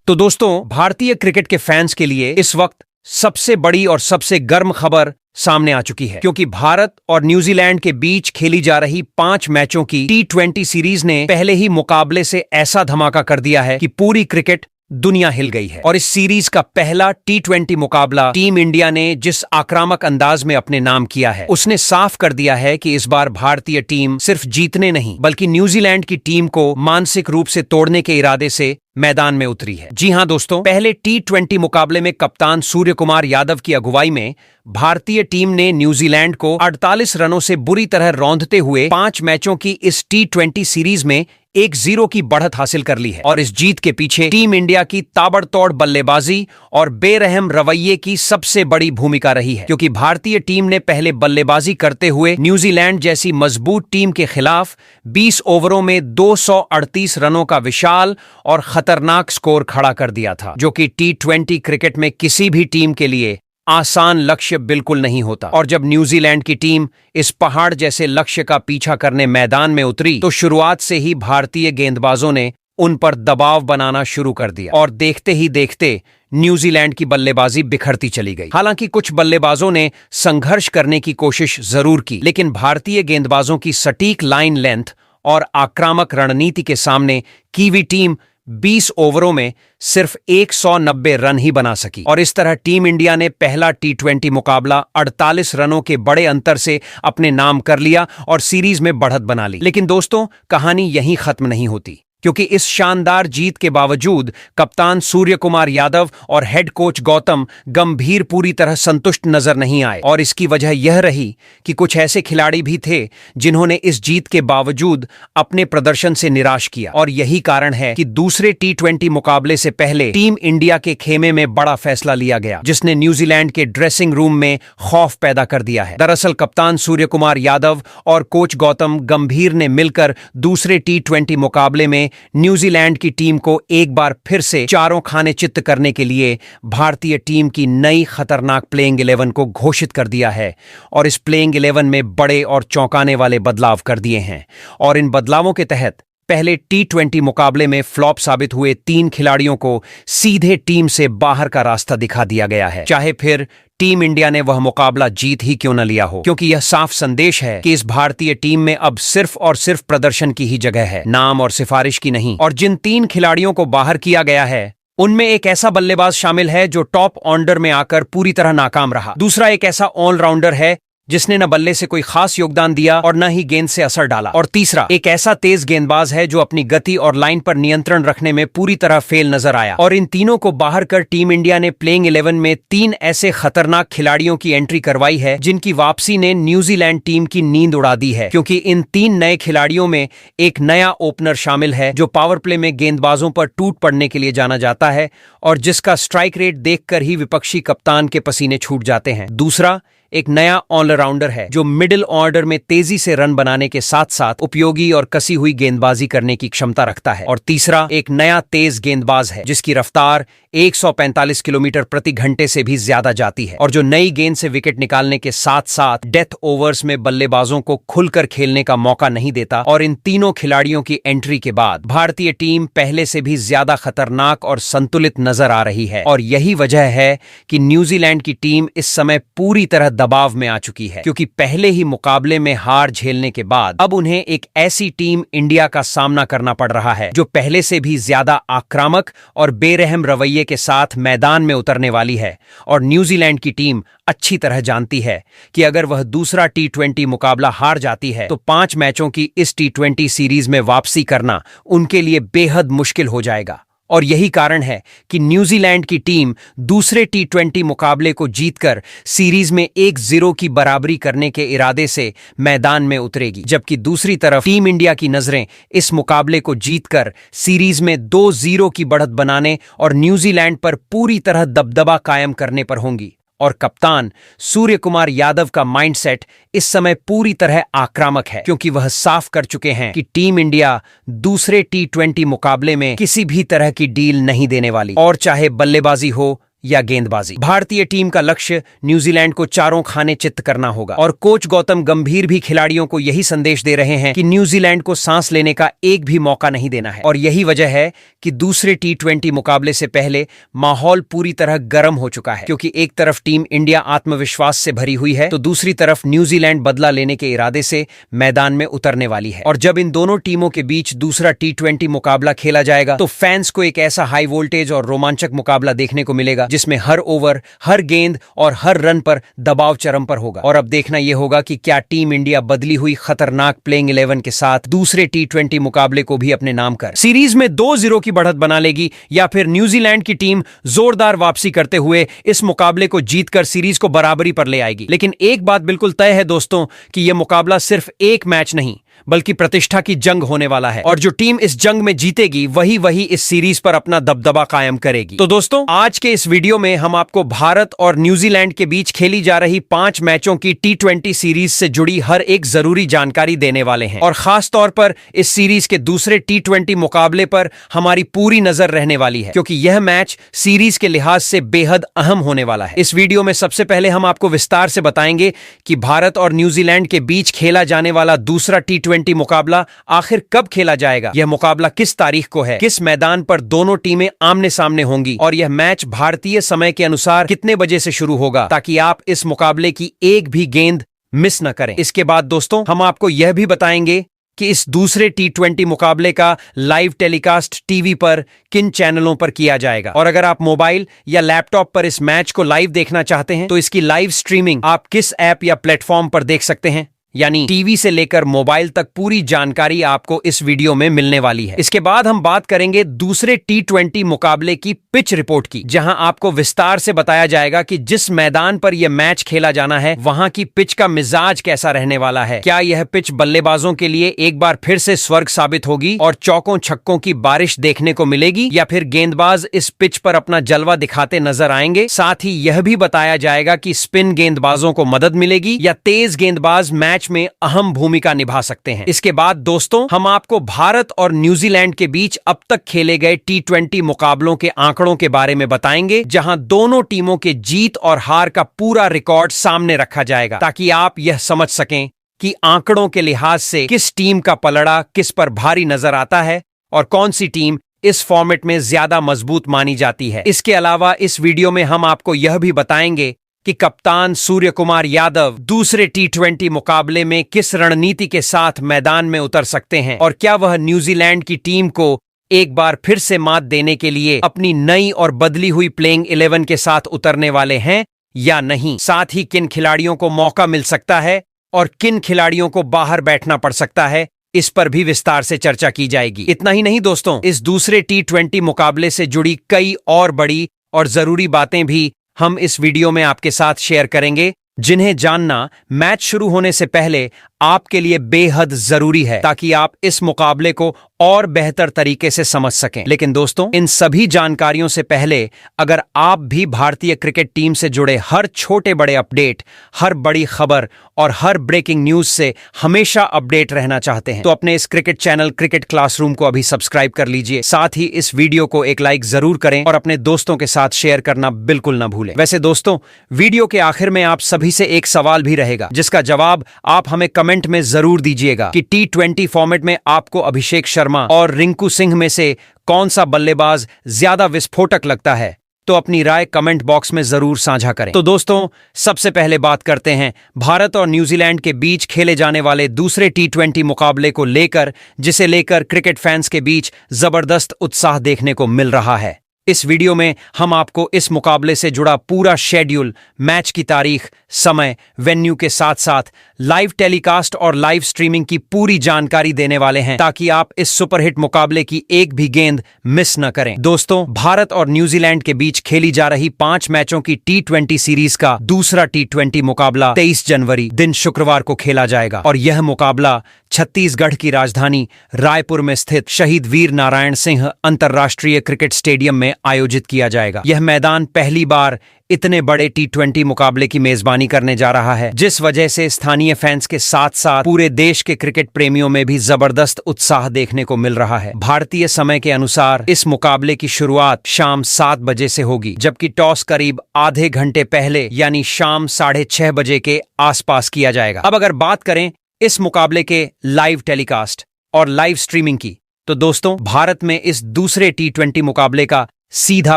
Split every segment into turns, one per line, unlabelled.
तो दोस्तों, भारतीय क्रिकेट के फैंस के लिए इस वक्त सबसे बड़ी और सबसे गर्म खबर सामने आ चुकी है, क्योंकि भारत और न्यूजीलैंड के बीच खेली जा रही 5 मैचों की T20 सीरीज ने पहले ही मुकाबले से ऐसा धमाका कर दिया है कि पूरी क्रिकेट दुनिया हिल गई है। और इस सीरीज का पहला T20 मुकाबला टीम इंडिया ने जिस आक्रामक अंदाज में अपने नाम किया है, उसने साफ कर दिया है कि इस बार भारतीय टीम सिर्फ जीतने नहीं बल्कि न्यूजीलैंड की टीम को मानसिक रूप से तोड़ने के इरादे से मैदान में उतरी है। जी हां दोस्तों, पहले T20 मुकाबले में कप्तान सूर्य कुमार यादव की अगुवाई में भारतीय टीम ने न्यूजीलैंड को 48 रनों से बुरी तरह रौंदते हुए 5 मैचों की इस T20 सीरीज में 1-0 की बढ़त हासिल कर ली है। और इस जीत के पीछे टीम इंडिया की ताबड़तोड़ बल्लेबाजी और बेरहम रवैये की सबसे बड़ी भूमिका रही है, क्योंकि भारतीय टीम ने पहले बल्लेबाजी करते हुए न्यूजीलैंड जैसी मजबूत टीम के खिलाफ 20 ओवरों में 238 रनों का विशाल और खतरनाक स्कोर खड़ा कर दिया था, जो कि T20 क्रिकेट में किसी भी टीम के लिए आसान लक्ष्य बिल्कुल नहीं होता। और जब न्यूजीलैंड की टीम इस पहाड़ जैसे लक्ष्य का पीछा करने मैदान में उतरी तो शुरुआत से ही भारतीय गेंदबाजों ने उन पर दबाव बनाना शुरू कर दिया और देखते ही देखते न्यूजीलैंड की बल्लेबाजी बिखरती चली गई। हालांकि कुछ बल्लेबाजों ने संघर्ष करने की कोशिश जरूर की, लेकिन भारतीय गेंदबाजों की सटीक लाइन लेंथ और आक्रामक रणनीति के सामने कीवी टीम 20 ओवरों में सिर्फ 190 रन ही बना सकी। और इस तरह टीम इंडिया ने पहला T20 मुकाबला 48 रनों के बड़े अंतर से अपने नाम कर लिया और सीरीज में बढ़त बना ली। लेकिन दोस्तों, कहानी यहीं खत्म नहीं होती, क्योंकि इस शानदार जीत के बावजूद कप्तान सूर्य कुमार यादव और हेड कोच गौतम गंभीर पूरी तरह संतुष्ट नजर नहीं आए। और इसकी वजह यह रही कि कुछ ऐसे खिलाड़ी भी थे जिन्होंने इस जीत के बावजूद अपने प्रदर्शन से निराश किया। और यही कारण है कि दूसरे T20 मुकाबले से पहले टीम इंडिया के खेमे में बड़ा फैसला लिया गया, जिसने न्यूजीलैंड के ड्रेसिंग रूम में खौफ पैदा कर दिया है। दरअसल कप्तान सूर्य कुमार यादव और कोच गौतम गंभीर ने मिलकर दूसरे T20 मुकाबले में न्यूजीलैंड की टीम को एक बार फिर से चारों खाने चित्त करने के लिए भारतीय टीम की नई खतरनाक प्लेइंग 11 को घोषित कर दिया है। और इस प्लेइंग 11 में बड़े और चौंकाने वाले बदलाव कर दिए हैं। और इन बदलावों के तहत पहले T20 मुकाबले में फ्लॉप साबित हुए 3 खिलाड़ियों को सीधे टीम से बाहर का रास्ता दिखा दिया गया है, चाहे फिर टीम इंडिया ने वह मुकाबला जीत ही क्यों न लिया हो, क्योंकि यह साफ संदेश है कि इस भारतीय टीम में अब सिर्फ और सिर्फ प्रदर्शन की ही जगह है, नाम और सिफारिश की नहीं। और जिन 3 खिलाड़ियों को बाहर किया गया है उनमें एक ऐसा बल्लेबाज शामिल है जो टॉप ऑर्डर में आकर पूरी तरह नाकाम रहा। दूसरा एक ऐसा ऑलराउंडर है जिसने न बल्ले से कोई खास योगदान दिया और न ही गेंद से असर डाला। और तीसरा एक ऐसा तेज गेंदबाज है जो अपनी गति और लाइन पर नियंत्रण रखने में पूरी तरह फेल नजर आया। और इन तीनों को बाहर कर टीम इंडिया ने प्लेइंग 11 में 3 ऐसे खतरनाक खिलाड़ियों की एंट्री करवाई है जिनकी वापसी ने न्यूजीलैंड टीम की नींद उड़ा दी है, क्योंकि इन 3 नए खिलाड़ियों में एक नया ओपनर शामिल है जो पावर प्ले में गेंदबाजों पर टूट पड़ने के लिए जाना जाता है और जिसका स्ट्राइक रेट देखकर ही विपक्षी कप्तान के पसीने छूट जाते हैं। दूसरा एक नया ऑलराउंडर है जो मिडिल ऑर्डर में तेजी से रन बनाने के साथ साथ उपयोगी और कसी हुई गेंदबाजी करने की क्षमता रखता है। और तीसरा एक नया तेज गेंदबाज है जिसकी रफ्तार 145 किलोमीटर प्रति घंटे से भी ज्यादा जाती है और जो नई गेंद से विकेट निकालने के साथ साथ डेथ ओवर्स में बल्लेबाजों को खुलकर खेलने का मौका नहीं देता। और इन तीनों खिलाड़ियों की एंट्री के बाद भारतीय टीम पहले से भी ज्यादा खतरनाक और संतुलित नजर आ रही है। और यही वजह है कि न्यूजीलैंड की टीम इस समय पूरी तरह दबाव में आ चुकी है, क्योंकि पहले ही मुकाबले में हार झेलने के बाद अब उन्हें एक ऐसी टीम इंडिया का सामना करना पड़ रहा है जो पहले से भी ज्यादा आक्रामक और बेरहम रवैये के साथ मैदान में उतरने वाली है। और न्यूजीलैंड की टीम अच्छी तरह जानती है कि अगर वह दूसरा T20 मुकाबला हार जाती है तो 5 मैचों की इस T20 सीरीज में वापसी करना उनके लिए बेहद मुश्किल हो जाएगा। और यही कारण है कि न्यूजीलैंड की टीम दूसरे T20 मुकाबले को जीतकर सीरीज में 1-0 की बराबरी करने के इरादे से मैदान में उतरेगी, जबकि दूसरी तरफ टीम इंडिया की नजरें इस मुकाबले को जीतकर सीरीज में 2-0 की बढ़त बनाने और न्यूजीलैंड पर पूरी तरह दबदबा कायम करने पर होंगी। और कप्तान सूर्य कुमार यादव का माइंडसेट इस समय पूरी तरह आक्रामक है, क्योंकि वह साफ कर चुके हैं कि टीम इंडिया दूसरे T20 मुकाबले में किसी भी तरह की डील नहीं देने वाली, और चाहे बल्लेबाजी हो या गेंदबाजी। भारतीय टीम का लक्ष्य न्यूजीलैंड को चारों खाने चित्त करना होगा और कोच गौतम गंभीर भी खिलाड़ियों को यही संदेश दे रहे हैं कि न्यूजीलैंड को सांस लेने का एक भी मौका नहीं देना है। और यही वजह है कि दूसरे T20 मुकाबले से पहले माहौल पूरी तरह गर्म हो चुका है, क्योंकि एक तरफ टीम इंडिया आत्मविश्वास से भरी हुई है तो दूसरी तरफ न्यूजीलैंड बदला लेने के इरादे से मैदान में उतरने वाली है। और जब इन दोनों टीमों के बीच दूसरा T20 मुकाबला खेला जाएगा तो फैंस को एक ऐसा हाई वोल्टेज और रोमांचक मुकाबला देखने को मिलेगा जिसमें हर ओवर, हर गेंद और हर रन पर दबाव चरम पर होगा। और अब देखना यह होगा कि क्या टीम इंडिया बदली हुई खतरनाक प्लेइंग 11 के साथ दूसरे T20 मुकाबले को भी अपने नाम कर सीरीज में 2-0 की बढ़त बना लेगी, या फिर न्यूजीलैंड की टीम जोरदार वापसी करते हुए इस मुकाबले को जीतकर सीरीज को बराबरी पर ले आएगी। लेकिन एक बात बिल्कुल तय है दोस्तों कि यह मुकाबला सिर्फ एक मैच नहीं बल्कि प्रतिष्ठा की जंग होने वाला है, और जो टीम इस जंग में जीतेगी वही इस सीरीज पर अपना दबदबा कायम करेगी। तो दोस्तों, आज के इस वीडियो में हम आपको भारत और न्यूजीलैंड के बीच खेली जा रही 5 मैचों की T20 सीरीज से जुड़ी हर एक जरूरी जानकारी देने वाले हैं, और खास तौर पर इस सीरीज के दूसरे T20 मुकाबले पर हमारी पूरी नजर रहने वाली है, क्योंकि यह मैच सीरीज के लिहाज से बेहद अहम होने वाला है। इस वीडियो में सबसे पहले हम आपको विस्तार से बताएंगे कि भारत और न्यूजीलैंड के बीच खेला जाने वाला दूसरा T20 मुकाबला आखिर कब खेला जाएगा, यह मुकाबला किस तारीख को है, किस मैदान पर दोनों टीमें आमने सामने होंगी, और यह मैच भारतीय समय के अनुसार कितने बजे से शुरू होगा, ताकि आप इस मुकाबले की एक भी गेंद मिस न करें। इसके बाद दोस्तों, हम आपको यह भी बताएंगे कि इस दूसरे T20 मुकाबले का लाइव टेलीकास्ट टीवी पर किन चैनलों पर किया जाएगा, और अगर आप मोबाइल या लैपटॉप पर इस मैच को लाइव देखना चाहते हैं तो इसकी लाइव स्ट्रीमिंग आप किस ऐप या प्लेटफॉर्म पर देख सकते हैं। यानी टीवी से लेकर मोबाइल तक पूरी जानकारी आपको इस वीडियो में मिलने वाली है। इसके बाद हम बात करेंगे दूसरे T20 मुकाबले की पिच रिपोर्ट की, जहां आपको विस्तार से बताया जाएगा कि जिस मैदान पर यह मैच खेला जाना है वहां की पिच का मिजाज कैसा रहने वाला है। क्या यह पिच बल्लेबाजों के लिए एक बार फिर से स्वर्ग साबित होगी और चौकों छक्कों की बारिश देखने को मिलेगी, या फिर गेंदबाज इस पिच पर अपना जलवा दिखाते नजर आएंगे। साथ ही यह भी बताया जाएगा कि स्पिन गेंदबाजों को मदद मिलेगी या तेज गेंदबाज मैच में अहम भूमिका निभा सकते हैं। इसके बाद दोस्तों, हम आपको भारत और न्यूजीलैंड के बीच अब तक खेले गए T20 मुकाबलों के आंकड़ों के बारे में बताएंगे, जहां दोनों टीमों के जीत और हार का पूरा रिकॉर्ड सामने रखा जाएगा, ताकि आप यह समझ सकें कि आंकड़ों के लिहाज से किस टीम का पलड़ा किस पर भारी नजर आता है और कौन सी टीम इस फॉर्मेट में ज्यादा मजबूत मानी जाती है। इसके अलावा इस वीडियो में हम आपको यह भी बताएंगे कि कप्तान सूर्य कुमार यादव दूसरे T20 मुकाबले में किस रणनीति के साथ मैदान में उतर सकते हैं, और क्या वह न्यूजीलैंड की टीम को एक बार फिर से मात देने के लिए अपनी नई और बदली हुई प्लेइंग 11 के साथ उतरने वाले हैं या नहीं। साथ ही किन खिलाड़ियों को मौका मिल सकता है और किन खिलाड़ियों को बाहर बैठना पड़ सकता है, इस पर भी विस्तार से चर्चा की जाएगी। इतना ही नहीं दोस्तों, इस दूसरे T20 मुकाबले से जुड़ी कई और बड़ी और जरूरी बातें भी हम इस वीडियो में आपके साथ शेयर करेंगे, जिन्हें जानना मैच शुरू होने से पहले आपके लिए बेहद जरूरी है, ताकि आप इस मुकाबले को और बेहतर तरीके से समझ सकें। लेकिन दोस्तों, इन सभी जानकारियों से पहले अगर आप भी भारतीय क्रिकेट टीम से जुड़े हर छोटे बड़े अपडेट, हर बड़ी खबर और हर ब्रेकिंग न्यूज से हमेशा अपडेट रहना चाहते हैं तो अपने इस क्रिकेट चैनल क्रिकेट क्लासरूम को अभी सब्सक्राइब कर लीजिए। साथ ही इस वीडियो को एक लाइक जरूर करें और अपने दोस्तों के साथ शेयर करना बिल्कुल ना भूलें। वैसे दोस्तों, वीडियो के आखिर में आप सभी से एक सवाल भी रहेगा, जिसका जवाब आप हमें कमेंट में जरूर दीजिएगा कि T20 फॉर्मेट में आपको अभिषेक शर्मा और रिंकू सिंह में से कौन सा बल्लेबाज ज्यादा विस्फोटक लगता है। तो अपनी राय कमेंट बॉक्स में जरूर साझा करें। तो दोस्तों, सबसे पहले बात करते हैं भारत और न्यूजीलैंड के बीच खेले जाने वाले दूसरे T20 मुकाबले को लेकर, जिसे लेकर क्रिकेट फैंस के बीच जबरदस्त उत्साह देखने को मिल रहा है। इस वीडियो में हम आपको इस मुकाबले से जुड़ा पूरा शेड्यूल, मैच की तारीख, समय, वेन्यू के साथ साथ लाइव टेलीकास्ट और लाइव स्ट्रीमिंग की पूरी जानकारी देने वाले हैं, ताकि आप इस सुपरहिट मुकाबले की एक भी गेंद मिस न करें। दोस्तों, भारत और न्यूजीलैंड के बीच खेली जा रही 5 मैचों की T20 सीरीज का दूसरा T20 मुकाबला 23 जनवरी दिन शुक्रवार को खेला जाएगा, और यह मुकाबला छत्तीसगढ़ की राजधानी रायपुर में स्थित शहीद वीर नारायण सिंह अंतर्राष्ट्रीय क्रिकेट स्टेडियम में आयोजित किया जाएगा। यह मैदान पहली बार इतने बड़े T20 मुकाबले की मेजबानी करने जा रहा है, जिस वजह से स्थानीय फैंस के साथ साथ पूरे देश के क्रिकेट प्रेमियों में भी जबरदस्त उत्साह देखने को मिल रहा है। भारतीय समय के अनुसार इस मुकाबले की शुरुआत शाम 7 बजे से होगी, जबकि टॉस करीब आधे घंटे पहले यानी शाम 6:30 बजे के आसपास किया जाएगा। अब अगर बात करें इस मुकाबले के लाइव टेलीकास्ट और लाइव स्ट्रीमिंग की, तो दोस्तों भारत में इस दूसरे T20 मुकाबले का सीधा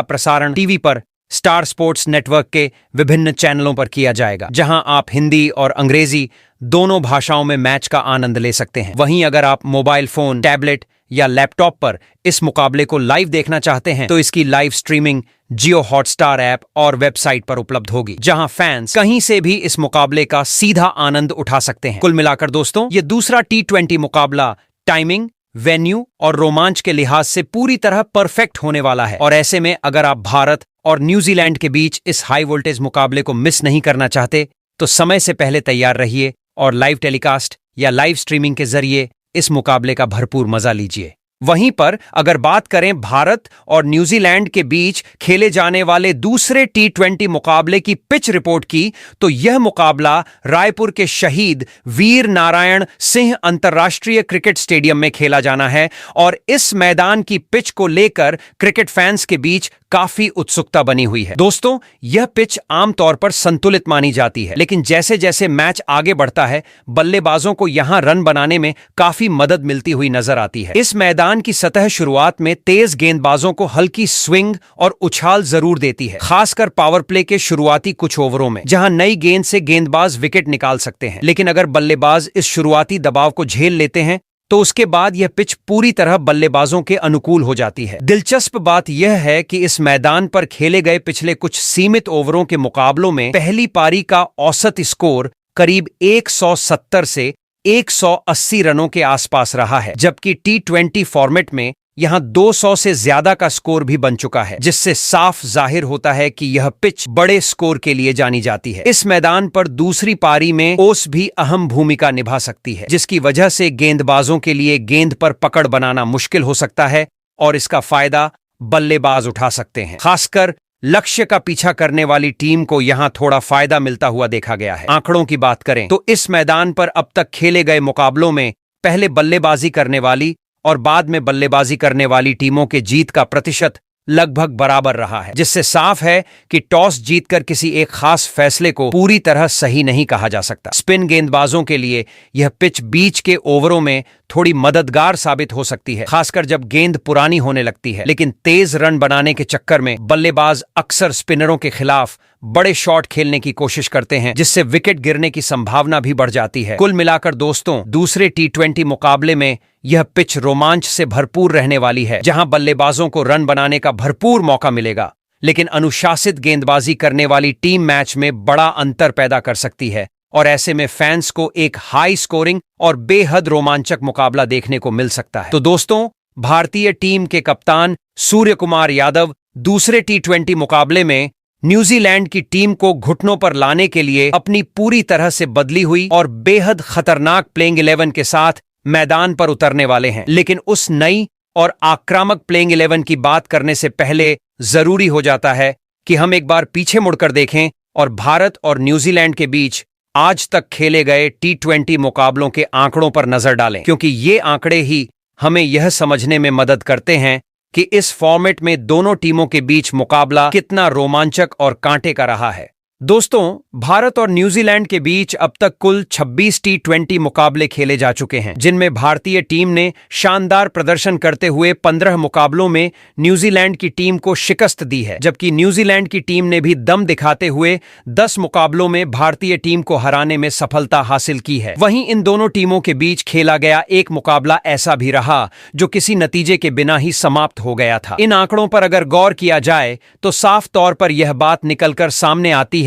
प्रसारण टीवी पर स्टार स्पोर्ट्स नेटवर्क के विभिन्न चैनलों पर किया जाएगा, जहां आप हिंदी और अंग्रेजी दोनों भाषाओं में मैच का आनंद ले सकते हैं। वहीं अगर आप मोबाइल फोन, टैबलेट या लैपटॉप पर इस मुकाबले को लाइव देखना चाहते हैं, तो इसकी लाइव स्ट्रीमिंग जियो हॉटस्टार ऐप और वेबसाइट पर उपलब्ध होगी, जहां फैंस कहीं से भी इस मुकाबले का सीधा आनंद उठा सकते हैं। कुल मिलाकर दोस्तों, ये दूसरा T20 मुकाबला टाइमिंग, वेन्यू और रोमांच के लिहाज से पूरी तरह परफेक्ट होने वाला है। और ऐसे में अगर आप भारत और न्यूजीलैंड के बीच इस हाई वोल्टेज मुकाबले को मिस नहीं करना चाहते, तो समय से पहले तैयार रहिए और लाइव टेलीकास्ट या लाइव स्ट्रीमिंग के जरिए इस मुकाबले का भरपूर मजा लीजिए। वहीं पर अगर बात करें भारत और न्यूजीलैंड के बीच खेले जाने वाले दूसरे T20 मुकाबले की पिच रिपोर्ट की, तो यह मुकाबला रायपुर के शहीद वीर नारायण सिंह अंतर्राष्ट्रीय क्रिकेट स्टेडियम में खेला जाना है। और इस मैदान की पिच को लेकर क्रिकेट फैंस के बीच काफी उत्सुकता बनी हुई है। दोस्तों, यह पिच आमतौर पर संतुलित मानी जाती है, लेकिन जैसे जैसे मैच आगे बढ़ता है, बल्लेबाजों को यहां रन बनाने में काफी मदद मिलती हुई नजर आती है। इस मैदान की सतह शुरुआत में तेज गेंदबाजों को हल्की स्विंग और उछाल जरूर देती है, खासकर पावर प्ले के शुरुआती कुछ ओवरों में, जहां नई गेंद से गेंदबाज विकेट निकाल सकते हैं। लेकिन अगर बल्लेबाज इस शुरुआती दबाव को झेल लेते हैं, तो उसके बाद यह पिच पूरी तरह बल्लेबाजों के अनुकूल हो जाती है। दिलचस्प बात यह है कि इस मैदान पर खेले गए पिछले कुछ सीमित ओवरों के मुकाबलों में पहली पारी का औसत स्कोर करीब 170 से 180 रनों के आसपास रहा है, जबकि T20 फॉर्मेट में यहां 200 से ज्यादा का स्कोर भी बन चुका है, जिससे साफ जाहिर होता है कि यह पिच बड़े स्कोर के लिए जानी जाती है। इस मैदान पर दूसरी पारी में ओस भी अहम भूमिका निभा सकती है, जिसकी वजह से गेंदबाजों के लिए गेंद पर पकड़ बनाना मुश्किल हो सकता है और इसका फायदा बल्लेबाज उठा सकते हैं। खासकर लक्ष्य का पीछा करने वाली टीम को यहां थोड़ा फायदा मिलता हुआ देखा गया है। आंकड़ों की बात करें तो इस मैदान पर अब तक खेले गए मुकाबलों में पहले बल्लेबाजी करने वाली और बाद में बल्लेबाजी करने वाली टीमों के जीत का प्रतिशत लगभग बराबर रहा है, जिससे साफ है कि टॉस जीतकर किसी एक खास फैसले को पूरी तरह सही नहीं कहा जा सकता। स्पिन गेंदबाजों के लिए यह पिच बीच के ओवरों में थोड़ी मददगार साबित हो सकती है, खासकर जब गेंद पुरानी होने लगती है। लेकिन तेज रन बनाने के चक्कर में बल्लेबाज अक्सर स्पिनरों के खिलाफ बड़े शॉट खेलने की कोशिश करते हैं, जिससे विकेट गिरने की संभावना भी बढ़ जाती है। कुल मिलाकर दोस्तों, दूसरे T20 मुकाबले में यह पिच रोमांच से भरपूर रहने वाली है, जहां बल्लेबाजों को रन बनाने का भरपूर मौका मिलेगा, लेकिन अनुशासित गेंदबाजी करने वाली टीम मैच में बड़ा अंतर पैदा कर सकती है। और ऐसे में फैंस को एक हाई स्कोरिंग और बेहद रोमांचक मुकाबला देखने को मिल सकता है। तो दोस्तों, भारतीय टीम के कप्तान सूर्य कुमार यादव दूसरे T20 मुकाबले में न्यूजीलैंड की टीम को घुटनों पर लाने के लिए अपनी पूरी तरह से बदली हुई और बेहद खतरनाक प्लेइंग 11 के साथ मैदान पर उतरने वाले हैं। लेकिन उस नई और आक्रामक प्लेइंग 11 की बात करने से पहले जरूरी हो जाता है कि हम एक बार पीछे मुड़कर देखें और भारत और न्यूजीलैंड के बीच आज तक खेले गए T20 मुकाबलों के आंकड़ों पर नजर डालें, क्योंकि ये आंकड़े ही हमें यह समझने में मदद करते हैं कि इस फॉर्मेट में दोनों टीमों के बीच मुकाबला कितना रोमांचक और कांटे का रहा है। दोस्तों, भारत और न्यूजीलैंड के बीच अब तक कुल 26 T20 मुकाबले खेले जा चुके हैं, जिनमें भारतीय टीम ने शानदार प्रदर्शन करते हुए 15 मुकाबलों में न्यूजीलैंड की टीम को शिकस्त दी है, जबकि न्यूजीलैंड की टीम ने भी दम दिखाते हुए 10 मुकाबलों में भारतीय टीम को हराने में सफलता हासिल की है। वहीं इन दोनों टीमों के बीच खेला गया एक मुकाबला ऐसा भी रहा जो किसी नतीजे के बिना ही समाप्त हो गया था। इन आंकड़ों पर अगर गौर किया जाए तो साफ तौर पर यह बात निकलकर सामने आती है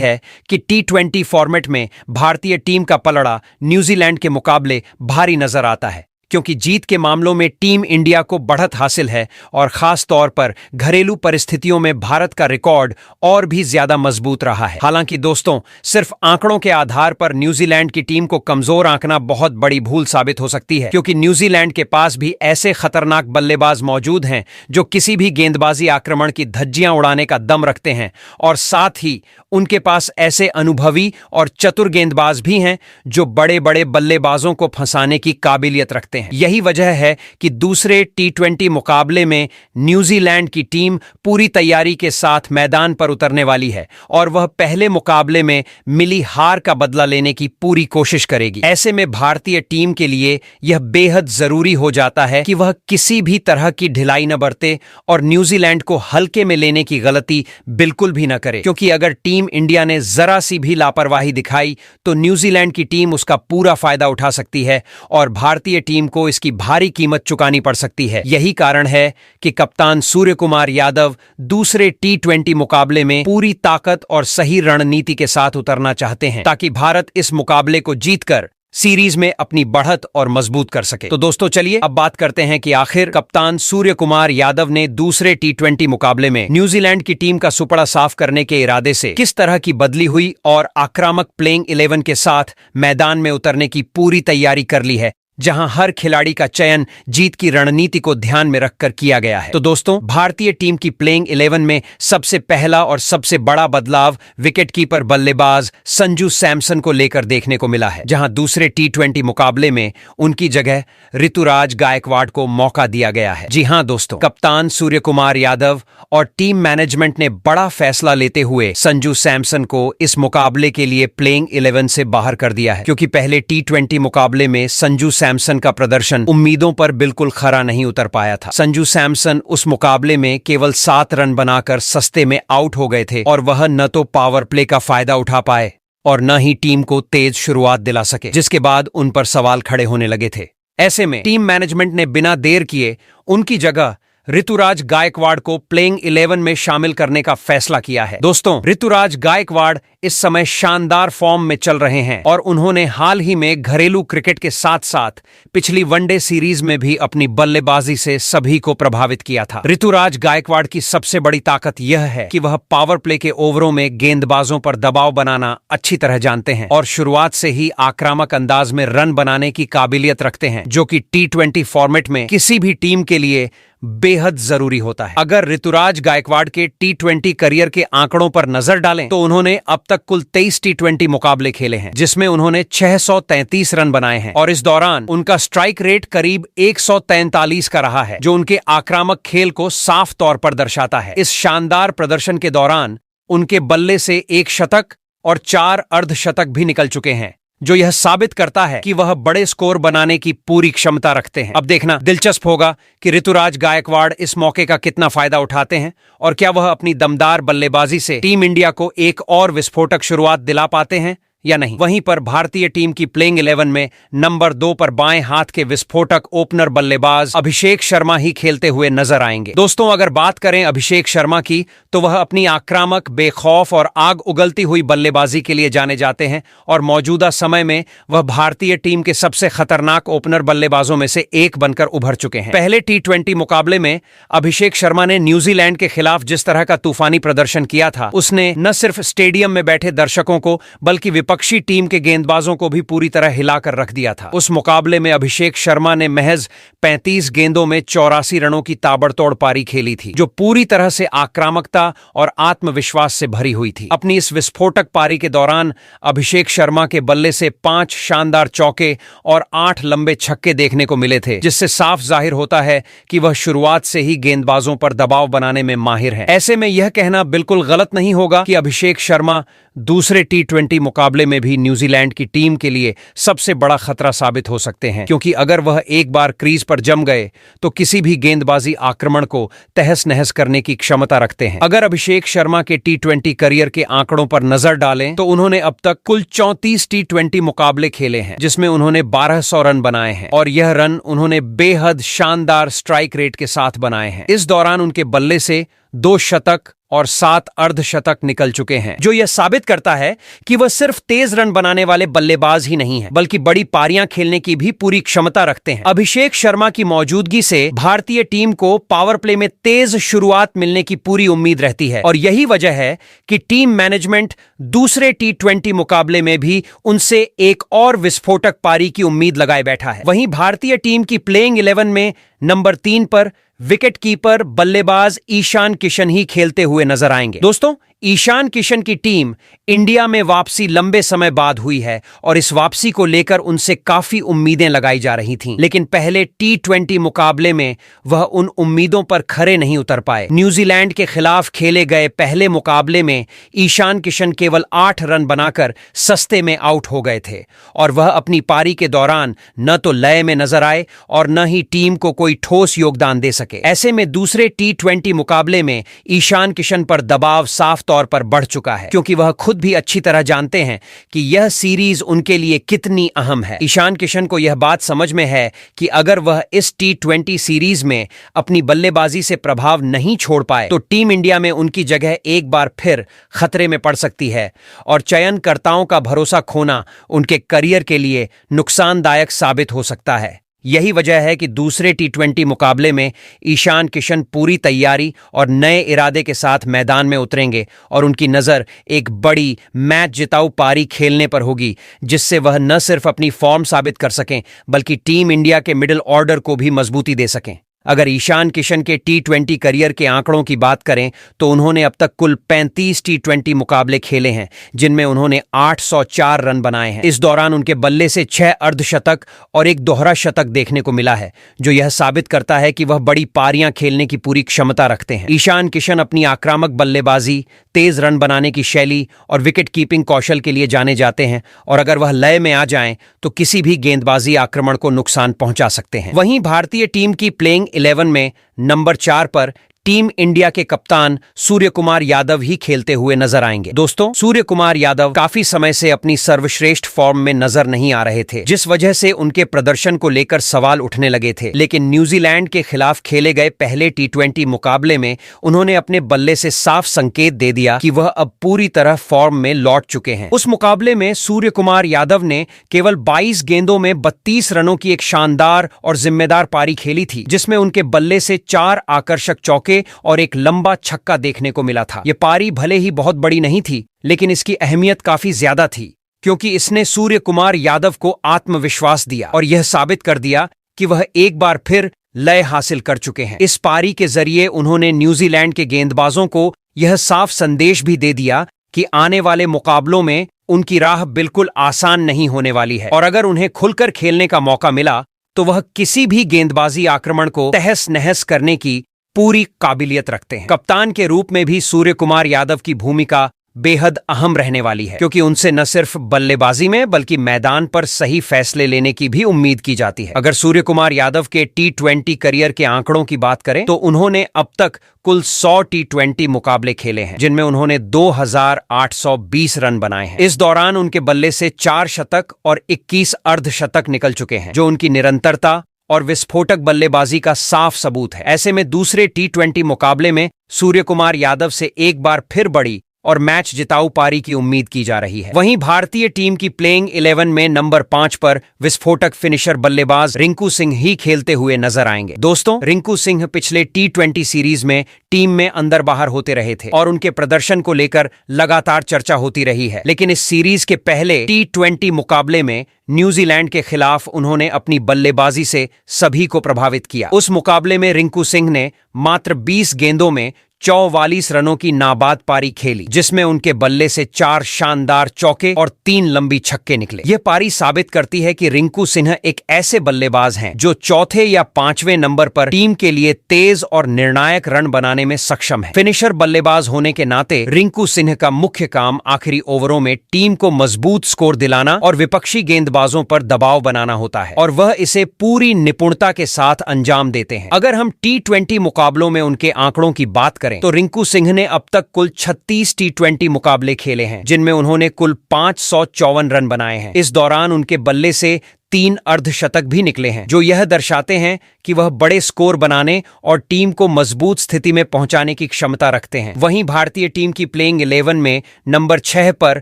कि T20 फॉर्मेट में भारतीय टीम का पलड़ा न्यूजीलैंड के मुकाबले भारी नजर आता है। क्योंकि जीत के मामलों में टीम इंडिया को बढ़त हासिल है और खास तौर पर घरेलू परिस्थितियों में भारत का रिकॉर्ड और भी ज्यादा मजबूत रहा है। हालांकि दोस्तों, सिर्फ आंकड़ों के आधार पर न्यूजीलैंड की टीम को कमजोर आंकना बहुत बड़ी भूल साबित हो सकती है, क्योंकि न्यूजीलैंड के पास भी ऐसे खतरनाक बल्लेबाज मौजूद हैं जो किसी भी गेंदबाजी आक्रमण की धज्जियां उड़ाने का दम रखते हैं, और साथ ही उनके पास ऐसे अनुभवी और चतुर गेंदबाज भी हैं जो बड़े बड़े बल्लेबाजों को फंसाने की काबिलियत रखते हैं। यही वजह है कि दूसरे T20 मुकाबले में न्यूजीलैंड की टीम पूरी तैयारी के साथ मैदान पर उतरने वाली है और वह पहले मुकाबले में मिली हार का बदला लेने की पूरी कोशिश करेगी। ऐसे में भारतीय टीम के लिए यह बेहद जरूरी हो जाता है कि वह किसी भी तरह की ढिलाई न बरते और न्यूजीलैंड को हल्के में लेने की गलती बिल्कुल भी न करे, क्योंकि अगर टीम इंडिया ने जरा सी भी लापरवाही दिखाई तो न्यूजीलैंड की टीम उसका पूरा फायदा उठा सकती है और भारतीय टीम को इसकी भारी कीमत चुकानी पड़ सकती है। यही कारण है कि कप्तान सूर्य कुमार यादव दूसरे T20 मुकाबले में पूरी ताकत और सही रणनीति के साथ उतरना चाहते हैं ताकि भारत इस मुकाबले को जीतकर सीरीज में अपनी बढ़त और मजबूत कर सके। तो दोस्तों, चलिए अब बात करते हैं कि आखिर कप्तान सूर्य कुमार यादव ने दूसरे T20 मुकाबले में न्यूजीलैंड की टीम का सुपड़ा साफ करने के इरादे से किस तरह की बदली हुई और आक्रामक प्लेइंग 11 के साथ मैदान में उतरने की पूरी तैयारी कर ली है, जहां हर खिलाड़ी का चयन जीत की रणनीति को ध्यान में रखकर किया गया है। तो दोस्तों, भारतीय टीम की प्लेइंग 11 में सबसे पहला और सबसे बड़ा बदलाव विकेटकीपर बल्लेबाज संजू सैमसन को लेकर देखने को मिला है, जहां दूसरे T20 मुकाबले में उनकी जगह ऋतुराज गायकवाड़ को मौका दिया गया है। जी हां दोस्तों, कप्तान सूर्य कुमार यादव और टीम मैनेजमेंट ने बड़ा फैसला लेते हुए संजू सैमसन को इस मुकाबले के लिए प्लेइंग 11 से बाहर कर दिया है, क्योंकि पहले T20 मुकाबले में संजू सैमसन का प्रदर्शन उम्मीदों पर बिल्कुल खरा नहीं उतर पाया था। संजू सैमसन उस मुकाबले में केवल 7 रन बनाकर सस्ते में आउट हो गए थे और वह न तो पावर प्ले का फायदा उठा पाए और न ही टीम को तेज शुरुआत दिला सके, जिसके बाद उन पर सवाल खड़े होने लगे थे। ऐसे में टीम मैनेजमेंट ने बिना देर किए उनकी जगह ऋतुराज गायकवाड़ को प्लेइंग 11 में शामिल करने का फैसला किया है। दोस्तों, ऋतुराज गायकवाड़ इस समय शानदार फॉर्म में चल रहे हैं और उन्होंने हाल ही में घरेलू क्रिकेट के साथ साथ पिछली वनडे सीरीज में भी अपनी बल्लेबाजी से सभी को प्रभावित किया था। ऋतुराज गायकवाड़ की सबसे बड़ी ताकत यह है कि वह पावर प्ले के ओवरों में गेंदबाजों पर दबाव बनाना अच्छी तरह जानते हैं और शुरुआत से ही आक्रामक अंदाज में रन बनाने की काबिलियत रखते हैं, जो कि T20 फॉर्मेट में किसी भी टीम के लिए बेहद जरूरी होता है। अगर ऋतुराज गायकवाड़ के T20 करियर के आंकड़ों पर नजर डालें तो उन्होंने अब तक कुल 23 T20 मुकाबले खेले हैं, जिसमें उन्होंने 633 रन बनाए हैं और इस दौरान उनका स्ट्राइक रेट करीब 143 का रहा है, जो उनके आक्रामक खेल को साफ तौर पर दर्शाता है। इस शानदार प्रदर्शन के दौरान उनके बल्ले से 1 शतक और 4 अर्धशतक भी निकल चुके हैं, जो यह साबित करता है कि वह बड़े स्कोर बनाने की पूरी क्षमता रखते हैं। अब देखना दिलचस्प होगा कि ऋतुराज गायकवाड़ इस मौके का कितना फायदा उठाते हैं और क्या वह अपनी दमदार बल्लेबाजी से टीम इंडिया को एक और विस्फोटक शुरुआत दिला पाते हैं या नहीं। वहीं पर भारतीय टीम की प्लेइंग 11 में नंबर 2 पर बाएं हाथ के विस्फोटक ओपनर बल्लेबाज अभिषेक शर्मा ही खेलते हुए नजर आएंगे। दोस्तों, अगर बात करें अभिषेक शर्मा की, तो वह अपनी आक्रामक, बेखौफ और आग उगलती हुई बल्लेबाजी के लिए जाने जाते हैं और मौजूदा समय में वह भारतीय टीम के सबसे खतरनाक ओपनर बल्लेबाजों में से एक बनकर उभर चुके हैं। पहले T20 मुकाबले में अभिषेक शर्मा ने न्यूजीलैंड के खिलाफ जिस तरह का तूफानी प्रदर्शन किया था, उसने न सिर्फ स्टेडियम में बैठे दर्शकों को बल्कि विपक्षी टीम के गेंदबाजों को भी पूरी तरह हिलाकर रख दिया था। उस मुकाबले में अभिषेक शर्मा ने महज 35 गेंदों में 84 रनों की ताबड़तोड़ पारी खेली थी, जो पूरी तरह से आक्रामकता और आत्मविश्वास से भरी हुई थी। अपनी इस विस्फोटक पारी के दौरान अभिषेक शर्मा के बल्ले से 5 शानदार चौके और 8 लंबे छक्के देखने को मिले थे, जिससे साफ जाहिर होता है कि वह शुरुआत से ही गेंदबाजों पर दबाव बनाने में माहिर है। ऐसे में यह कहना बिल्कुल गलत नहीं होगा कि अभिषेक शर्मा दूसरे T20 मुकाबले में भी न्यूजीलैंड की टीम के लिए सबसे बड़ा खतरा साबित हो सकते हैं, क्योंकि अगर वह एक बार क्रीज पर जम गए तो किसी भी गेंदबाजी आक्रमण को तहस नहस करने की क्षमता रखते हैं। अगर अभिषेक शर्मा के T20 करियर के आंकड़ों पर नजर डालें तो उन्होंने अब तक कुल 34 T20 मुकाबले खेले हैं, जिसमें उन्होंने 1200 रन बनाए हैं और यह रन उन्होंने बेहद शानदार स्ट्राइक रेट के साथ बनाए हैं। इस दौरान उनके बल्ले से 2 शतक और 7 अर्धशतक निकल चुके हैं, जो यह साबित करता है कि वह सिर्फ तेज रन बनाने वाले बल्लेबाज ही नहीं हैं, बल्कि बड़ी पारियां खेलने की भी पूरी क्षमता रखते हैं। अभिषेक शर्मा की मौजूदगी से भारतीय टीम को पावर प्ले में तेज शुरुआत मिलने की पूरी उम्मीद रहती है और यही वजह है कि टीम मैनेजमेंट दूसरे T20 मुकाबले में भी उनसे एक और विस्फोटक पारी की उम्मीद लगाए बैठा है। वहीं भारतीय टीम की प्लेइंग 11 में नंबर 3 पर विकेट कीपर बल्लेबाज ईशान किशन ही खेलते हुए नजर आएंगे। दोस्तों, ईशान किशन की टीम इंडिया में वापसी लंबे समय बाद हुई है और इस वापसी को लेकर उनसे काफी उम्मीदें लगाई जा रही थीं, लेकिन पहले T20 मुकाबले में वह उन उम्मीदों पर खरे नहीं उतर पाए। न्यूजीलैंड के खिलाफ खेले गए पहले मुकाबले में ईशान किशन केवल 8 रन बनाकर सस्ते में आउट हो गए थे और वह अपनी पारी के दौरान न तो लय में नजर आए और न ही टीम को कोई ठोस योगदान दे सके। ऐसे में दूसरे T20 मुकाबले में ईशान किशन पर दबाव साफ तौर पर बढ़ चुका है, क्योंकि वह खुद भी अच्छी तरह जानते हैं कि यह सीरीज उनके लिए कितनी अहम है। ईशान किशन को यह बात समझ में है कि अगर वह इस T20 सीरीज में अपनी बल्लेबाजी से प्रभाव नहीं छोड़ पाए तो टीम इंडिया में उनकी जगह एक बार फिर खतरे में पड़ सकती है और चयनकर्ताओं का भरोसा खोना उनके करियर के लिए नुकसानदायक साबित हो सकता है। यही वजह है कि दूसरे T20 मुकाबले में ईशान किशन पूरी तैयारी और नए इरादे के साथ मैदान में उतरेंगे और उनकी नज़र एक बड़ी मैच जिताऊ पारी खेलने पर होगी, जिससे वह न सिर्फ अपनी फॉर्म साबित कर सकें बल्कि टीम इंडिया के मिडिल ऑर्डर को भी मजबूती दे सकें। अगर ईशान किशन के T20 करियर के आंकड़ों की बात करें तो उन्होंने अब तक कुल 35 T20 मुकाबले खेले हैं, जिनमें उन्होंने 804 रन बनाए हैं। इस दौरान उनके बल्ले से 6 अर्धशतक और एक दोहरा शतक देखने को मिला है, जो यह साबित करता है कि वह बड़ी पारियां खेलने की पूरी क्षमता रखते हैं। ईशान किशन अपनी आक्रामक बल्लेबाजी, तेज रन बनाने की शैली और विकेट कीपिंग कौशल के लिए जाने जाते हैं और अगर वह लय में आ जाएं तो किसी भी गेंदबाजी आक्रमण को नुकसान पहुंचा सकते हैं। वहीं भारतीय टीम की प्लेइंग 11 में नंबर 4 पर टीम इंडिया के कप्तान सूर्य कुमार यादव ही खेलते हुए नजर आएंगे। दोस्तों, सूर्य कुमार यादव काफी समय से अपनी सर्वश्रेष्ठ फॉर्म में नजर नहीं आ रहे थे, जिस वजह से उनके प्रदर्शन को लेकर सवाल उठने लगे थे, लेकिन न्यूजीलैंड के खिलाफ खेले गए पहले T20 मुकाबले में उन्होंने अपने बल्ले से साफ संकेत दे दिया कि वह अब पूरी तरह फॉर्म में लौट चुके हैं। उस मुकाबले में सूर्य कुमार यादव ने केवल 22 गेंदों में 32 रनों की एक शानदार और जिम्मेदार पारी खेली थी, जिसमें उनके बल्ले से 4 आकर्षक चौके और एक लंबा छक्का देखने को मिला था। यह पारी भले ही बहुत बड़ी नहीं थी, लेकिन इसकी अहमियत काफी ज्यादा थी, क्योंकि इसने सूर्य कुमार यादव को आत्मविश्वास दिया और यह साबित कर दिया कि वह एक बार फिर लय हासिल कर चुके हैं। इस पारी के जरिए उन्होंने न्यूजीलैंड के गेंदबाजों को यह साफ संदेश भी दे दिया कि आने वाले मुकाबलों में उनकी राह बिल्कुल आसान नहीं होने वाली है और अगर उन्हें खुलकर खेलने का मौका मिला तो वह किसी भी गेंदबाजी आक्रमण को तहस नहस करने की पूरी काबिलियत रखते हैं। कप्तान के रूप में भी सूर्य कुमार यादव की भूमिका बेहद अहम रहने वाली है, क्योंकि उनसे न सिर्फ बल्लेबाजी में बल्कि मैदान पर सही फैसले लेने की भी उम्मीद की जाती है। अगर सूर्य कुमार यादव के T20 करियर के आंकड़ों की बात करें तो उन्होंने अब तक कुल 100 T20 मुकाबले खेले हैं, जिनमें उन्होंने 2820 रन बनाए हैं। इस दौरान उनके बल्ले से 4 शतक और 21 अर्धशतक निकल चुके हैं, जो उनकी निरंतरता और विस्फोटक बल्लेबाजी का साफ सबूत है। ऐसे में दूसरे T20 मुकाबले में सूर्य कुमार यादव से एक बार फिर बड़ी और मैच जिताऊ पारी की उम्मीद की जा रही है। वहीं भारतीय टीम की प्लेइंग 11 में नंबर 5 पर विस्फोटक फिनिशर बल्लेबाज रिंकू सिंह ही खेलते हुए नजर आएंगे। दोस्तों, रिंकू सिंह पिछले T20 सीरीज में टीम में अंदर बाहर होते रहे थे और उनके प्रदर्शन को लेकर लगातार चर्चा होती रही है, लेकिन इस सीरीज के पहले T20 मुकाबले में न्यूजीलैंड के खिलाफ उन्होंने अपनी बल्लेबाजी से सभी को प्रभावित किया। उस मुकाबले में रिंकू सिंह ने मात्र 20 गेंदों में 44 रनों की नाबाद पारी खेली, जिसमें उनके बल्ले से 4 शानदार चौके और 3 लंबी छक्के निकले। यह पारी साबित करती है कि रिंकू सिंह एक ऐसे बल्लेबाज हैं जो चौथे या 5वें नंबर पर टीम के लिए तेज और निर्णायक रन बनाने में सक्षम है। फिनिशर बल्लेबाज होने के नाते रिंकू सिंह का मुख्य काम आखिरी ओवरों में टीम को मजबूत स्कोर दिलाना और विपक्षी गेंदबाजों पर दबाव बनाना होता है और वह इसे पूरी निपुणता के साथ अंजाम देते हैं। अगर हम T20 मुकाबलों में उनके आंकड़ों की बात करें तो रिंकू सिंह ने अब तक कुल 36 T20 मुकाबले खेले हैं, जिनमें उन्होंने कुल 554 रन बनाए हैं। इस दौरान उनके बल्ले से 3 अर्धशतक भी निकले हैं, जो यह दर्शाते हैं कि वह बड़े स्कोर बनाने और टीम को मजबूत स्थिति में पहुंचाने की क्षमता रखते हैं। वहीं भारतीय टीम की प्लेइंग 11 में नंबर 6 पर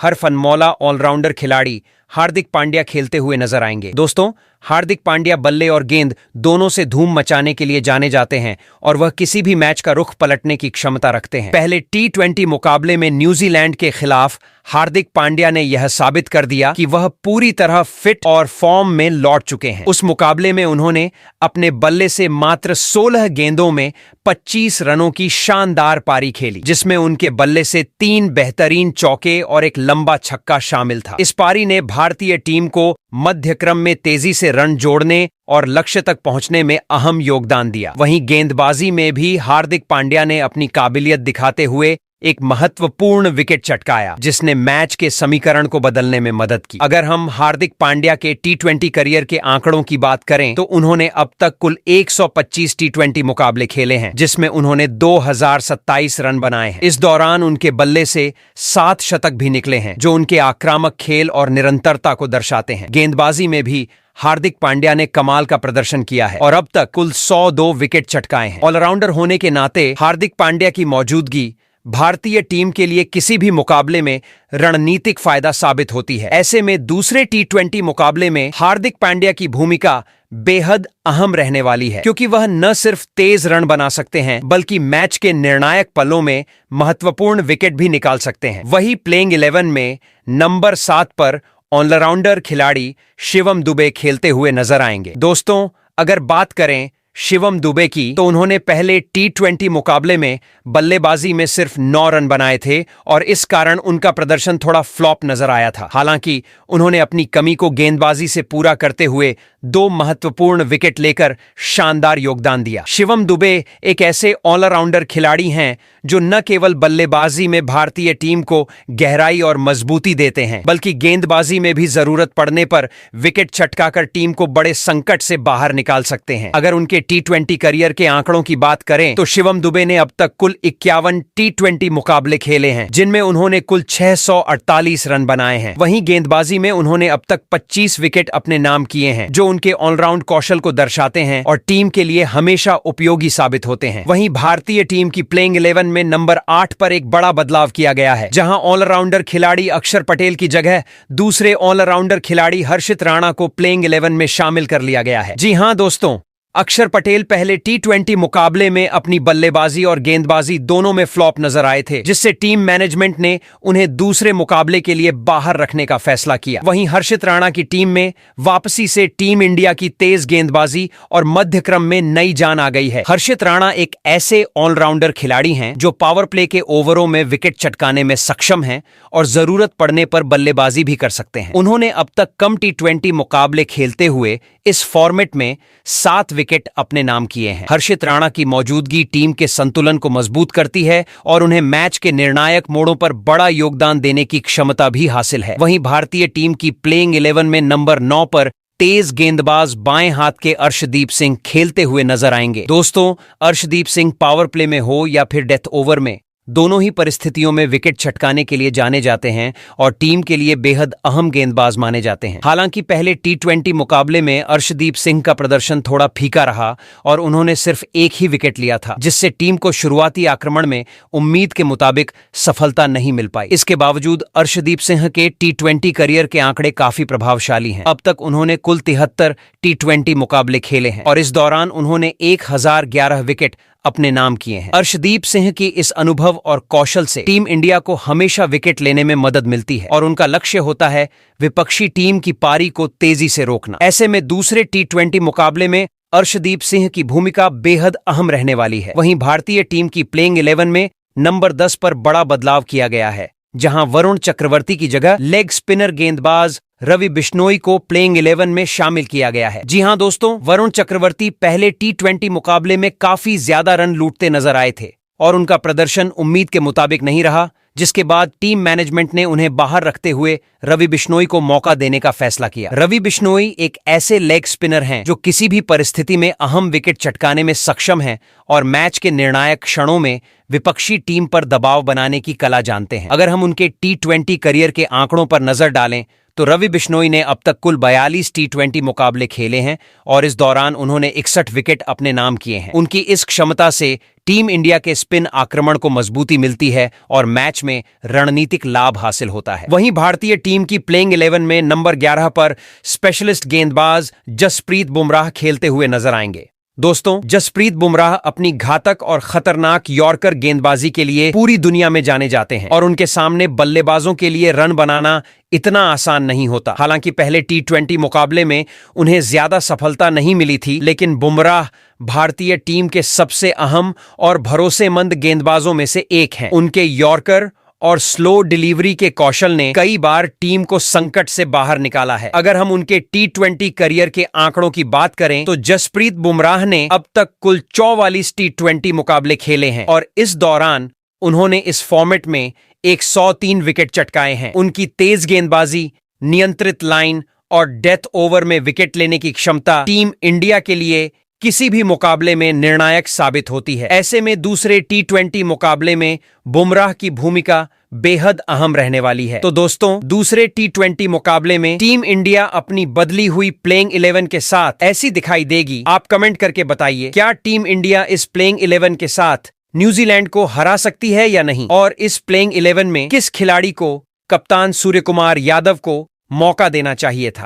हरफनमौला ऑलराउंडर खिलाड़ी हार्दिक पांड्या खेलते हुए नजर आएंगे। दोस्तों, हार्दिक पांड्या बल्ले और गेंद दोनों से धूम मचाने के लिए जाने जाते हैं और वह किसी भी मैच का रुख पलटने की क्षमता रखते हैं। पहले T20 मुकाबले में न्यूजीलैंड के खिलाफ हार्दिक पांड्या ने यह साबित कर दिया कि वह पूरी तरह फिट और फॉर्म में लौट चुके हैं। उस मुकाबले में उन्होंने अपने बल्ले से मात्र 16 गेंदों में 25 रनों की शानदार पारी खेली, जिसमें उनके बल्ले से 3 बेहतरीन चौके और एक लंबा छक्का शामिल था। इस पारी ने भारतीय टीम को मध्य क्रम में तेजी से रन जोड़ने और लक्ष्य तक पहुंचने में अहम योगदान दिया। वहीं गेंदबाजी में भी हार्दिक पांड्या ने अपनी काबिलियत दिखाते हुए एक महत्वपूर्ण विकेट चटकाया, जिसने मैच के समीकरण को बदलने में मदद की। अगर हम हार्दिक पांड्या के T20 करियर के आंकड़ों की बात करें तो उन्होंने अब तक कुल 125 T20 मुकाबले खेले हैं, जिसमें उन्होंने 2027 रन बनाए हैं। इस दौरान उनके बल्ले से 7 शतक भी निकले हैं, जो उनके आक्रामक खेल और निरंतरता को दर्शाते हैं। गेंदबाजी में भी हार्दिक पांड्या ने कमाल का प्रदर्शन किया है और अब तक कुल 102 विकेट चटकाए हैं। ऑलराउंडर होने के नाते हार्दिक पांड्या की मौजूदगी भारतीय टीम के लिए किसी भी मुकाबले में रणनीतिक फायदा साबित होती है। ऐसे में दूसरे T20 मुकाबले में हार्दिक पांड्या की भूमिका बेहद अहम रहने वाली है, क्योंकि वह न सिर्फ तेज रन बना सकते हैं बल्कि मैच के निर्णायक पलों में महत्वपूर्ण विकेट भी निकाल सकते हैं। वही प्लेइंग 11 में नंबर 7 पर ऑलराउंडर खिलाड़ी शिवम दुबे खेलते हुए नजर आएंगे। दोस्तों, अगर बात करें शिवम दुबे की तो उन्होंने पहले T20 मुकाबले में बल्लेबाजी में सिर्फ 9 रन बनाए थे और इस कारण उनका प्रदर्शन थोड़ा फ्लॉप नजर आया था। हालांकि उन्होंने अपनी कमी को गेंदबाजी से पूरा करते हुए 2 महत्वपूर्ण विकेट लेकर शानदार योगदान दिया। शिवम दुबे एक ऐसे ऑलराउंडर खिलाड़ी हैं जो न केवल बल्लेबाजी में भारतीय टीम को गहराई और मजबूती देते हैं, बल्कि गेंदबाजी में भी जरूरत पड़ने पर विकेट चटकाकर टीम को बड़े संकट से बाहर निकाल सकते हैं। अगर उनके T20 करियर के आंकड़ों की बात करें तो शिवम दुबे ने अब तक कुल 51 T20 मुकाबले खेले हैं, जिनमें उन्होंने कुल 648 रन बनाए हैं। वहीं गेंदबाजी में उन्होंने अब तक 25 विकेट अपने नाम किए हैं, जो उनके ऑलराउंड कौशल को दर्शाते हैं और टीम के लिए हमेशा उपयोगी साबित होते हैं। वहीं भारतीय टीम की प्लेइंग 11 में नंबर 8 पर एक बड़ा बदलाव किया गया है, जहां ऑलराउंडर खिलाड़ी अक्षर पटेल की जगह दूसरे ऑलराउंडर खिलाड़ी हर्षित राणा को प्लेइंग 11 में शामिल कर लिया गया है। जी हां दोस्तों, अक्षर पटेल पहले T20 मुकाबले में अपनी बल्लेबाजी और गेंदबाजी दोनों में फ्लॉप नजर आए थे, जिससे टीम मैनेजमेंट ने उन्हें दूसरे मुकाबले के लिए बाहर रखने का फैसला किया। वहीं हर्षित राणा की टीम में वापसी से टीम इंडिया की तेज गेंदबाजी और मध्य क्रम में नई जान आ गई है। हर्षित राणा एक ऐसे ऑलराउंडर खिलाड़ी हैं जो पावर प्ले के ओवरों में विकेट चटकाने में सक्षम हैं और जरूरत पड़ने पर बल्लेबाजी भी कर सकते हैं। उन्होंने अब तक कम T20 मुकाबले खेलते हुए इस फॉर्मेट में 7 विकेट अपने नाम किए हैं। हर्षित राणा की मौजूदगी टीम के संतुलन को मजबूत करती है और उन्हें मैच के निर्णायक मोड़ों पर बड़ा योगदान देने की क्षमता भी हासिल है। वहीं भारतीय टीम की प्लेइंग 11 में नंबर 9 पर तेज गेंदबाज बाएं हाथ के अर्शदीप सिंह खेलते हुए नजर आएंगे। दोस्तों, अर्शदीप सिंह पावर प्ले में हो या फिर डेथ ओवर में, दोनों ही परिस्थितियों में विकेट छटकाने के लिए जाने जाते हैं और टीम के लिए बेहद अहम गेंदबाज माने जाते हैं। हालांकि पहले T20 मुकाबले में अर्शदीप सिंह का प्रदर्शन थोड़ा फीका रहा और उन्होंने सिर्फ एक ही विकेट लिया था, जिससे टीम को शुरुआती आक्रमण में उम्मीद के मुताबिक सफलता नहीं मिल पाई। इसके बावजूद अर्शदीप सिंह के T20 करियर के आंकड़े काफी प्रभावशाली हैं। अब तक उन्होंने कुल 73 T20 मुकाबले खेले हैं और इस दौरान उन्होंने 1011 विकेट अपने नाम किए हैं। अर्शदीप सिंह की इस अनुभव और कौशल से टीम इंडिया को हमेशा विकेट लेने में मदद मिलती है और उनका लक्ष्य होता है विपक्षी टीम की पारी को तेजी से रोकना। ऐसे में दूसरे T20 मुकाबले में अर्शदीप सिंह की भूमिका बेहद अहम रहने वाली है। वहीं भारतीय टीम की प्लेइंग 11 में नंबर 10 पर बड़ा बदलाव किया गया है, जहां वरुण चक्रवर्ती की जगह लेग स्पिनर गेंदबाज रवि बिश्नोई को प्लेइंग 11 में शामिल किया गया है। जी हां दोस्तों, वरुण चक्रवर्ती पहले T20 मुकाबले में काफी ज्यादा रन लूटते नजर आए थे और उनका प्रदर्शन उम्मीद के मुताबिक नहीं रहा, जिसके बाद टीम मैनेजमेंट ने उन्हें बाहर रखते हुए रवि बिश्नोई को मौका देने का फैसला किया। रवि बिश्नोई एक ऐसे लेग स्पिनर हैं जो किसी भी परिस्थिति में अहम विकेट चटकाने में सक्षम हैं और मैच के निर्णायक क्षणों में विपक्षी टीम पर दबाव बनाने की कला जानते हैं। अगर हम उनके T20 करियर के आंकड़ों पर नजर डालें तो रवि बिश्नोई ने अब तक कुल 42 T20 मुकाबले खेले हैं और इस दौरान उन्होंने 61 विकेट अपने नाम किए हैं। उनकी इस क्षमता से टीम इंडिया के स्पिन आक्रमण को मजबूती मिलती है और मैच में रणनीतिक लाभ हासिल होता है। वहीं भारतीय टीम की प्लेइंग 11 में नंबर 11 पर स्पेशलिस्ट गेंदबाज जसप्रीत बुमराह खेलते हुए नजर आएंगे। दोस्तों, जसप्रीत बुमराह अपनी घातक और खतरनाक यॉर्कर गेंदबाजी के लिए पूरी दुनिया में जाने जाते हैं और उनके सामने बल्लेबाजों के लिए रन बनाना इतना आसान नहीं होता। हालांकि पहले T20 मुकाबले में उन्हें ज्यादा सफलता नहीं मिली थी, लेकिन बुमराह भारतीय टीम के सबसे अहम और भरोसेमंद गेंदबाजों में से एक हैं। उनके यॉर्कर और स्लो डिलीवरी के कौशल ने कई बार टीम को संकट से बाहर निकाला है। अगर हम उनके T20 करियर के आंकड़ों की बात करें तो जसप्रीत बुमराह ने अब तक कुल 44 T20 मुकाबले खेले हैं और इस दौरान उन्होंने इस फॉर्मेट में 103 विकेट चटकाए हैं। उनकी तेज गेंदबाजी, नियंत्रित लाइन और डेथ ओवर में विकेट लेने की क्षमता टीम इंडिया के लिए किसी भी मुकाबले में निर्णायक साबित होती है। ऐसे में दूसरे T20 मुकाबले में बुमराह की भूमिका बेहद अहम रहने वाली है। तो दोस्तों, दूसरे T20 मुकाबले में टीम इंडिया अपनी बदली हुई प्लेइंग 11 के साथ ऐसी दिखाई देगी। आप कमेंट करके बताइए, क्या टीम इंडिया इस प्लेइंग 11 के साथ न्यूजीलैंड को हरा सकती है या नहीं, और इस प्लेइंग 11 में किस खिलाड़ी को कप्तान सूर्यकुमार यादव को मौका देना चाहिए था।